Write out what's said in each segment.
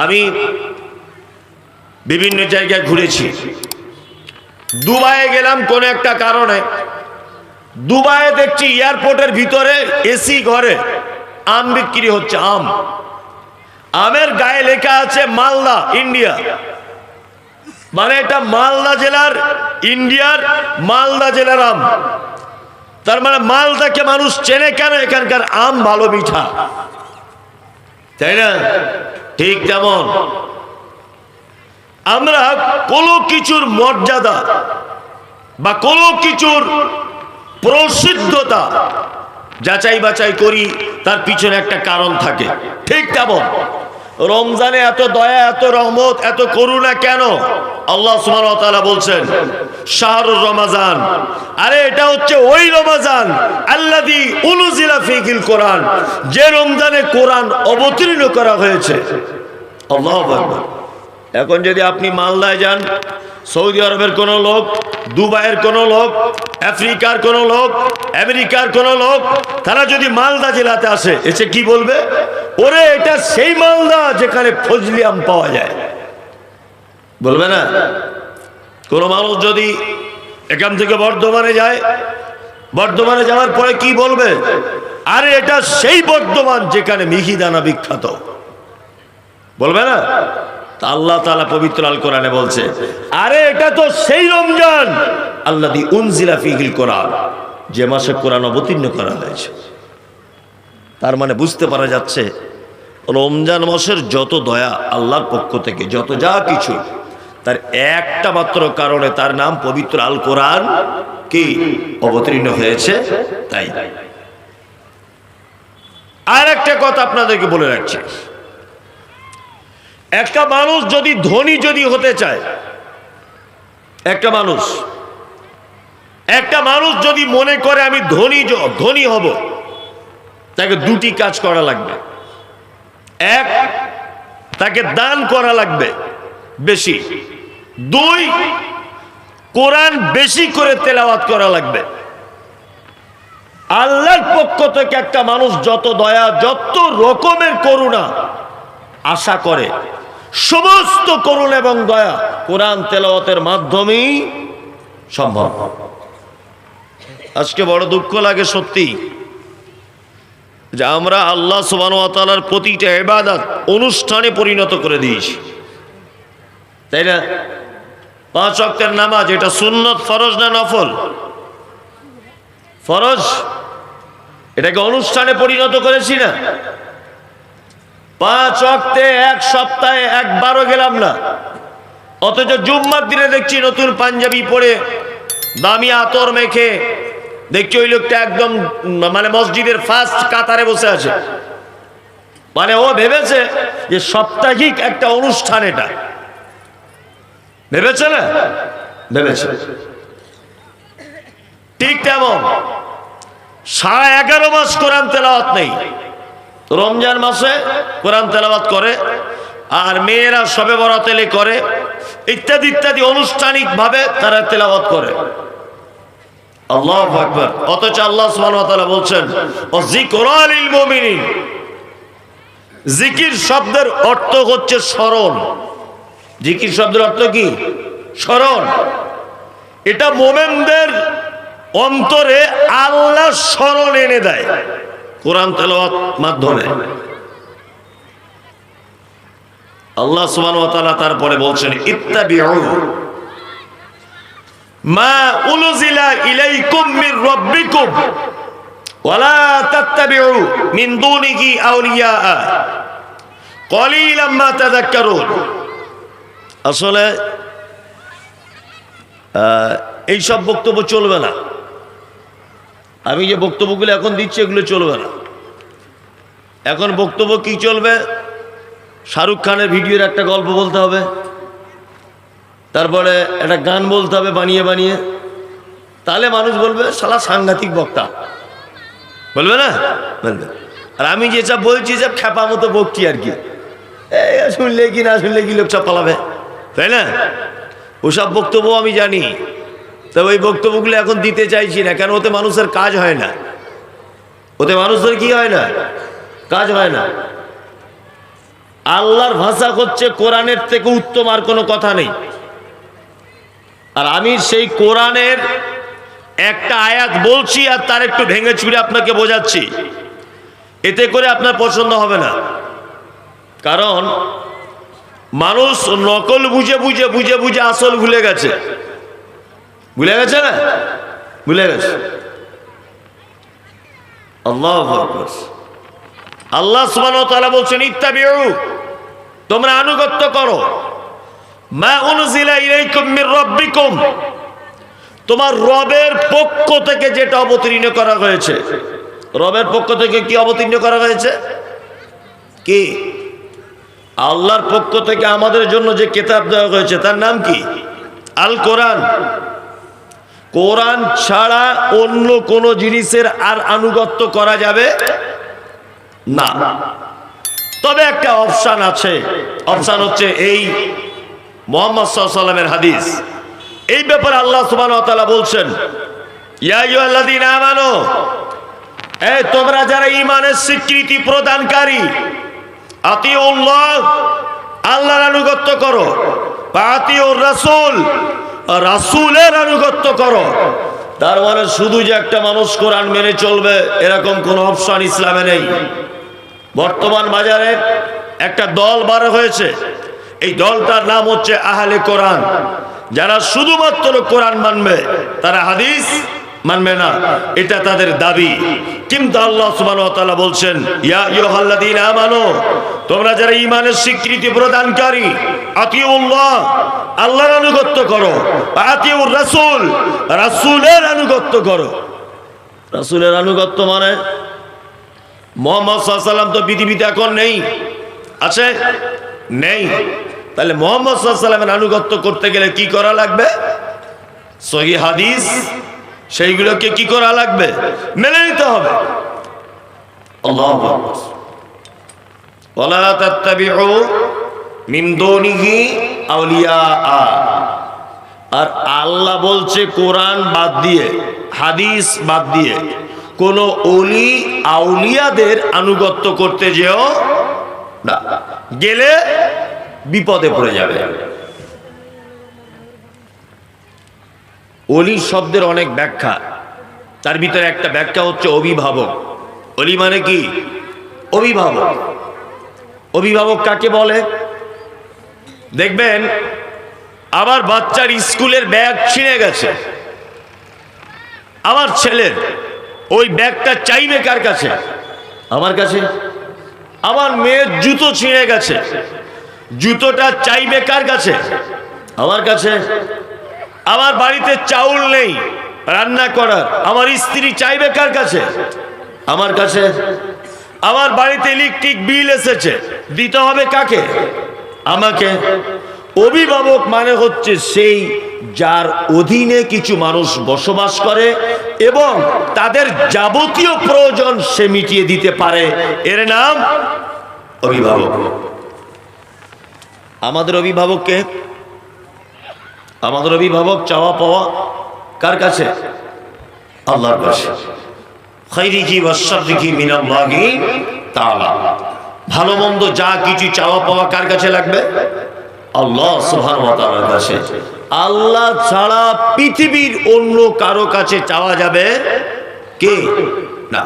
আমি বিভিন্ন জায়গায় ঘুরেছি। দুবাইয়ে গেলাম কোন একটা কারণে। দুবাইয়ে দেখছি এয়ারপোর্টের ভিতরে এসি ঘরে আম বিক্রি হচ্ছে। আমের গায়ে লেখা আছে মালদা, ইন্ডিয়া। মানে এটা মালদা জেলার, ইন্ডিয়ার মালদা জেলার আম। তার মানে মালদাকে মানুষ চেনে কেন? এখানকার আম ভালো মিঠা, তাই না? ঠিক তেমন আমরা কোনো কিছুর মর্যাদা বা কোনো কিছুর প্রসিদ্ধতা যাচাই বাছাই করি, তার পিছনে একটা কারণ থাকে। ঠিক তেমন রমজানে এত দয়া, এত রহমত, এত করুণা কেন? আল্লাহ সুবহানাহু ওয়া তাআলা বলছেন শাহরুর রমাজান। আরে এটা হচ্ছে ওই রমাজান আল্লাযী উনজিলা ফীহিল কোরআন, যে রমজানে কোরআন অবতীর্ণ করা হয়েছে। আল্লাহু আকবার। এখন যদি আপনি মালদায় যান, সৌদি আরবের কোনো লোক, দুবাইয়ের কোনো লোক, আফ্রিকার কোনো লোক, আমেরিকার কোনো লোক, তারা যদি মালদা জেলাতে আসে, এসে কি বলবে? ওরে এটা সেই মালদা যেখানে ফজলি আম পাওয়া যায়, বলবে না? কোন মানুষ যদি এখান থেকে বর্ধমানে যায়, বর্ধমানে যাওয়ার পরে কি বলবে? আরে এটা সেই বর্ধমান যেখানে মিহিদানা বিখ্যাত, বলবে না? আল্লাহ তাআলা পবিত্র আল কোরআনে বলছে, আরে এটা তো সেই রমজান আল্লাযী উনজিলা ফীহিল কোরআন, যে মাসে কোরআন অবতীর্ণ করা হয়েছে। তার মানে বুঝতে পারা যাচ্ছে রমজান মাসের যত দয়া আল্লাহর পক্ষ থেকে, যত যা কিছু, তার একটা মাত্র কারণে, তার নাম পবিত্র আল কোরআন কি অবতীর্ণ হয়েছে। তাই আর একটা কথা আপনাদেরকে বলে রাখছি, একটা মানুষ যদি ধনী হতে চায়, একটা মানুষ যদি মনে করে আমি ধনী হব, তাকে দুটি কাজ করা লাগবে। এক, তাকে দান করা লাগবে বেশি। দুই, কোরআন বেশি করে তেলাওয়াত করা লাগবে। আল্লাহর পক্ষ থেকে একটা মানুষ যত দয়া, যত রকমের করুণা আশা করে, সমস্ত করুণা এবং দয়া কোরআন তেলাওয়াতের মাধ্যমেই সম্ভব। আজকে বড় দুঃখ লাগে সত্যি যে আমরা আল্লাহ সুবহানাহু ওয়া তাআলার প্রতিটা ইবাদত অনুষ্ঠানে পরিণত করে দিয়েছি, তাই না? 5 ওয়াক্তের নামাজ, এটা সুন্নত, ফরজ না নফল? ফরজ। এটাকে অনুষ্ঠানে পরিণত করেছি না? 5 ওয়াক্তে এক সপ্তাহে একবারও গেলাম না, অথচ জুম্মার দিনে দেখছি নতুন পাঞ্জাবি পরে, দামি আতর মেখে, দেখছি ওই লোকটা একদম মানে মসজিদের ফার্স্ট কাতারে বসে আছে। মানে ও ভেবেছে যে সাপ্তাহিক একটা অনুষ্ঠান, এটা ভেবেছে না? ভেবেছে। ঠিক তেমন 11.5 মাস কোরআন তেলাওয়াত নেই, রমজান মাসে কোরআন তেলাওয়াত করে, আর মেয়েরা শবে বরাতে করে, ইত্যাদি ইত্যাদি আনুষ্ঠানিক ভাবে তারা তেলাওয়াত করে। আল্লাহু আকবার। অথচ আল্লাহ সুবহানাহু ওয়া তাআলা বলছেন ও যিকরা লিল মুমিনিন, জিকির শব্দের অর্থ হচ্ছে স্মরণ। জিকির শব্দের অর্থ কি? স্মরণ। এটা মুমিনদের অন্তরে আল্লাহর স্মরণ এনে দেয় কোরআন তেলাওয়াত মাধ্যমে। আল্লাহ সুবহানাহু ওয়া তাআলা তারপরে বলছেন ইত্তাবিউ মা উনজিলা ইলাইকুম মির রাব্বিকুম ওয়ালা তাত্তাবিউ মিন দুনিহি আউলিয়া কলিলাম মা তাযাক্কারুন। আসলে এই সব বক্তব্য চলবে না। আমি যে বক্তব্যগুলো এখন দিচ্ছি এগুলো চলবে না। এখন বক্তব্য কি চলবে? শাহরুখ খানের ভিডিওর একটা গল্প বলতে হবে, তারপরে একটা গান বলতে হবে বানিয়ে বানিয়ে, তাহলে মানুষ বলবে শালা সাংঘাতিক বক্তা, বলবে না? বলবে। আর আমি যেসব বলছি সব খ্যাপা মতো বকছি আর কি, শুনলে কি না শুনলে কি লোক সব পালাবে, তাই না? ওসব বক্তব্য আমি জানি, তবে ওই বক্তব্যগুলো এখন দিতে চাইছি না। কেন? ওতে মানুষের কাজ হয় না, ওতে মানুষের কি হয় না? কাজ হয় না। আল্লাহর ভাষা হচ্ছে কোরআনের থেকে উত্তম আর কোনো কথা নেই। আর আমি সেই কোরআনের একটা আয়াত বলছি আর তার একটু ভেঙে চুরে আপনাকে বোঝাচ্ছি, এতে করে আপনার পছন্দ হবে না। কারণ মানুষ নকল বুঝে বুঝে বুঝে বুঝে আসল ভুলে গেছে। ভুলে গেছে না? ভুলে গেছে। আল্লাহু আকবার। আল্লাহ সুবহানাহু ওয়া তাআলা বলছেন ইত্তাবিউ, তোমরা আনুগত্য করো, মা উনজিলা ইলাইকুম মির রাব্বিকুম, তোমার রবের পক্ষ থেকে যেটা অবতীর্ণ করা হয়েছে। রবের পক্ষ থেকে কি অবতীর্ণ করা হয়েছে? কি? আল্লাহর পক্ষ থেকে আমাদের জন্য যে কিতাব দেওয়া হয়েছে তার নাম কি? আল কোরআন। কোরআন ছাড়া অন্য কোন জিনিসের আর আনুগত্য করা যাবে না। তবে একটা অপশন আছে, অপশন হচ্ছে এই মুহাম্মদ সাল্লাল্লাহু আলাইহি ওয়াসাল্লামের হাদিস। এই ব্যাপারে আল্লাহ সুবহানাহু ওয়া তাআলা বলছেন, ইয়া আইয়ুহাল্লাযীনা আমানু, এই তোমরা যারা ঈমানের স্বীকৃতি প্রদানকারী, আতিউল্লাহ, আল্লাহর আনুগত্য করো, আতিউর রাসূল, রাসূলের আনুগত্য করো। তার মানে শুধু যে একটা মানুষ কোরআন মেনে চলবে এরকম কোন অপশন ইসলামে নেই। বর্তমান বাজারে একটা দল বার হয়েছে, এই দলটার নাম হচ্ছে আহলে কোরআন। যারা শুধুমাত্র কোরআন মানবে, তারা হাদিস মানবে না, এটা তাদের দাবি। কিন্তু আল্লাহ সুবহানাহু ওয়া তাআলা বলছেন, ইয়া আইয়ুহাল্লাযীনা আমানু, তোমরা যারা ঈমানের স্বীকৃতি প্রদানকারী, আতিউল্লাহ, আল্লাহর আনুগত্য করো, আতিউর রাসূল, রাসূলের আনুগত্য করো। রাসূলের আনুগত্য মানে মুহাম্মদ সাল্লাল্লাহু আলাইহি ওয়াসাল্লাম তো পৃথিবীতে এখন নেই, আছে? নেই। তাহলে মুহাম্মদ সাল্লাল্লাহু আলাইহি ওয়াসাল্লামের আনুগত্য করতে গেলে কি করা লাগবে? সহিহ হাদিস, সেইগুলোকে কি করা লাগবে? মেনে নিতে হবে। আল্লাহু আকবার। ওয়ালা তাত্তাবিউ মিন দুনিহি আউলিয়া। আর আল্লাহ বলছে কোরআন বাদ দিয়ে, হাদিস বাদ দিয়ে কোন ওলি আউলিয়াদের আনুগত্য করতে যেও না, গেলে বিপদে পড়ে যাবে। অলি শব্দের অনেক ব্যাখ্যা, তার ভিতরে একটা ব্যাখ্যা হচ্ছে অভিভাবক। অলি মানে কি? অভিভাবক। অভিভাবক কাকে বলে? দেখবেন আমার বাচ্চার স্কুলের ব্যাগ ছিঁড়ে গেছে, আমার ছেলের ওই ব্যাগটা চাইবে কার কাছে? আমার কাছে। আমার মেয়ের জুতো ছিঁড়ে গেছে, জুতোটা চাইবে কার কাছে? আমার কাছে। আমার বাড়িতে চাউল নেই রান্না করার, আমার স্ত্রী চাইবে কার কাছে? আমার কাছে। আমার বাড়িতে ইলেকট্রিক বিল এসেছে, দিতে হবে কাকে? আমাকে। অভিভাবক মানে হচ্ছে সেই যার অধীনে কিছু মানুষ বসবাস করে এবং তাদের যাবতীয় প্রয়োজন সে মিটিয়ে দিতে পারে, এর নাম অভিভাবক। আমাদের অভিভাবককে, আমাদের অভিভাবক চাওয়া পাওয়া কার কাছে? আল্লাহর কাছে। খাইরিহি ওয়াশ শাররিহি মিনাল্লাহি তাআলা। ভালো মন্দ যা কিছু চাওয়া পাওয়া কার কাছে লাগবে? আল্লাহ সুবহানাহু ওয়া তাআলার কাছে। আল্লাহ ছাড়া পৃথিবীর অন্য কারো কাছে চাওয়া যাবে কে? না।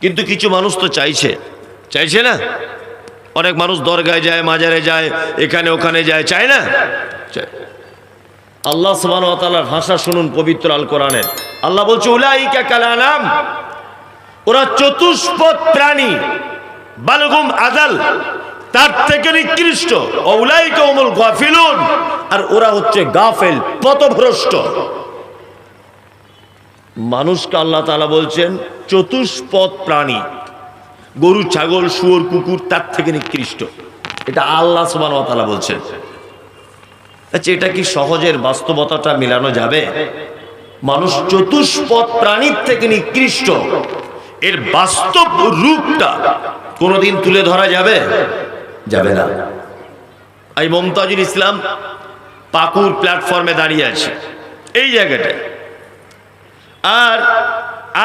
কিন্তু কিছু মানুষ তো চাইছে, চাইছে না? অনেক মানুষ দরগায় যায়, মাজারে যায়, এখানে ওখানে যায়, চায় না? আল্লাহ সুবহানাহু ওয়া তাআলার ভাষা শুনুন পবিত্র আল কোরআনে। আল্লাহ বলছে উলাইকা কাল আনাম, ওরা চতুষ্পদ প্রাণী, বালগুম আযাল, তার থেকে নিকৃষ্ট। উলাইকা হুমুল গাফিলুন, আর ওরা হচ্ছে গাফেল, পথভ্রষ্ট। মানুষকে আল্লাহ তাআলা বলছেন চতুষ্পদ প্রাণী, গরু, ছাগল, শুয়োর, কুকুর তার থেকে নিকৃষ্ট। এটা আল্লাহ সুবহানাহু ওয়া তাআলা বলছেন। আচ্ছা, এটা কি সহজের বাস্তবতাটা মেলানো যাবে? মানুষ চতুষ্পদ প্রাণীর থেকে নিকৃষ্ট, এর বাস্তব রূপটা কোনোদিন তুলে ধরা যাবে? যাবে না। এই মমতাজুল ইসলাম পাকুর প্ল্যাটফর্মে দাঁড়িয়ে আছে, এই জায়গাটায়, আর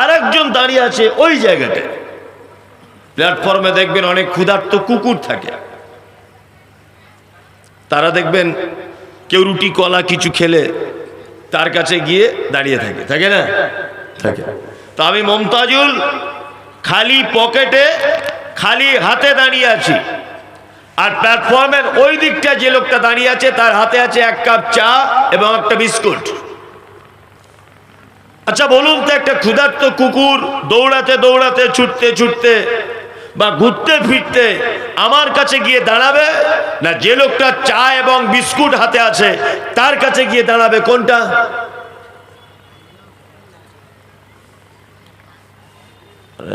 আরেকজন দাঁড়িয়ে আছে ওই জায়গাটায়। প্ল্যাটফর্মে দেখবেন অনেক ক্ষুধার্ত কুকুর থাকে, তারা দেখবেন কেউ রুটি কলা কিছু খেলে তার কাছে গিয়ে দাঁড়িয়ে থাকে, থাকে না? থাকে। তো আমি মমতাজুল খালি পকেটে খালি হাতে দাঁড়িয়ে আছি, আর প্ল্যাটফর্মের ওই দিকটা যে লোকটা দাঁড়িয়ে আছে তার হাতে আছে এক কাপ চা এবং একটা বিস্কুট। আচ্ছা বলুন তো, একটা ক্ষুধার্ত কুকুর দৌড়াতে দৌড়াতে ছুটতে ছুটতে বা ঘুরতে ফিরতে আমার কাছে গিয়ে দাঁড়াবে, না যে লোকটা চা এবং বিস্কুট হাতে আছে তার কাছে গিয়ে দাঁড়াবে? কোনটা?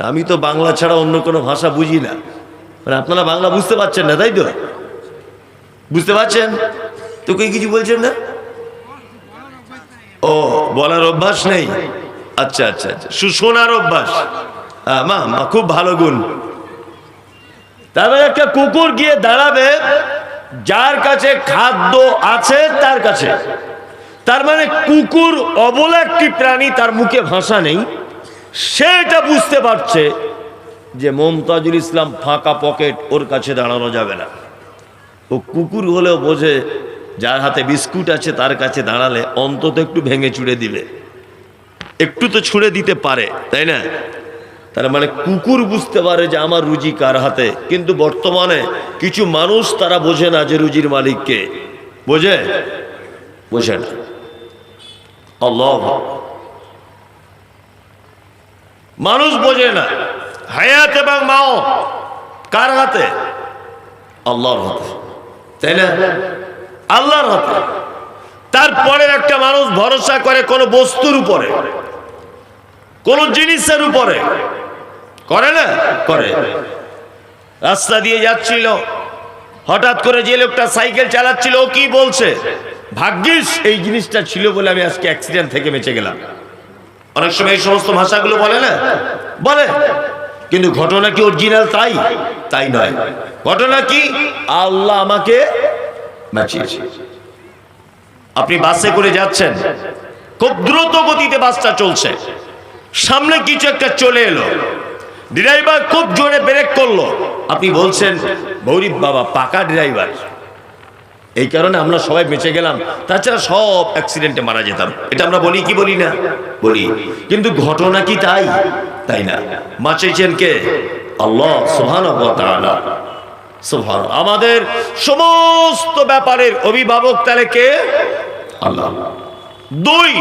আমি তো বাংলা ছাড়া অন্য কোনো ভাষা বুঝি না, মানে আপনারা বাংলা বুঝতে পারছেন না, তাই তো? বুঝতে পারছেন তো? কিছু বলছেন না? ও, বলার অভ্যাস নেই? আচ্ছা আচ্ছা আচ্ছা, শোনার অভ্যাস। মা খুব ভালো গুণ। তারপরে একটা কুকুর গিয়ে দাঁড়াবে যার কাছে খাদ্য আছে তার কাছে। তার মানে কুকুর অবলা একটি প্রাণী, তার মুখে ভাষা নেই, সেটা বুঝতে পারছে যে মমতাজুল ইসলাম ফাঁকা পকেট, ওর কাছে দাঁড়ানো যাবে না। ও কুকুর হলেও বোঝে যার হাতে বিস্কুট আছে তার কাছে দাঁড়ালে অন্তত একটু ভেঙে চুড়ে দিবে, একটু তো ছুঁড়ে দিতে পারে, তাই না? তার মানে কুকুর বুঝতে পারে যে আমার রুজি কার হাতে। কিন্তু বর্তমানে কিছু মানুষ তারা বোঝে না যে রুজির মালিককে। বোঝে? বোঝে না। আল্লাহ, মানুষ বোঝে না হায়াত এবং মাওত কার হাতে? আল্লাহর হাতে, তাই না? আল্লাহর হাতে। তারপরে একটা মানুষ ভরসা করে কোন বস্তুর উপরে, কোন জিনিসের উপরে, করে না? করে। রাস্তা দিয়ে যাচ্ছিল, হঠাৎ করে যে লোকটা সাইকেল চালাচ্ছিল ও কি বলছে? ভাগ্যিস এই জিনিসটা ছিল বলে আমি আজকে অ্যাক্সিডেন্ট থেকে বেঁচে গেলাম। অনেক সময় এই সমস্ত ভাষাগুলো বলে না? বলে। কিন্তু ঘটনা কি অরিজিনাল? তাই তাই নয়। ঘটনা কি? আল্লাহ আমাকে বাঁচিয়েছে। আপনি বাসে করে যাচ্ছেন, খুব দ্রুত গতিতে বাসটা চলছে, সামনে কিছু একটা চলে এলো, ড্রাইভার খুব জোরে ব্রেক করলো, আপনি বলছেন গৌরীব বাবা পাকা ড্রাইভার, এই কারণে আমরা সবাই বেঁচে গেলাম, তাছাড়া সব অ্যাক্সিডেন্টে মারা যেতাম। এটা আমরা বলি কি বলি না? বলি। কিন্তু ঘটনা কি তাই? তাই না। বাঁচিয়েছেন কে? আল্লাহ সুবহানাহু ওয়া তাআলা। সুবহানাল্লাহ। আমাদের সমস্ত ব্যাপারের অভিভাবক তাহলে কে? আল্লাহ। দুই,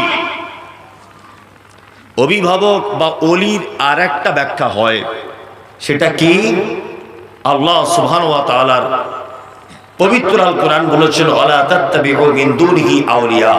অভিভাবক বা ওলির আর একটা ব্যাখ্যা হয়, সেটা কি? আল্লাহ সুবহানাহু ওয়া তাআলার পবিত্র আল কোরআন বলেছেন, ওয়ালা তাত্তাবিউ মিন দুনিহি আউলিয়া,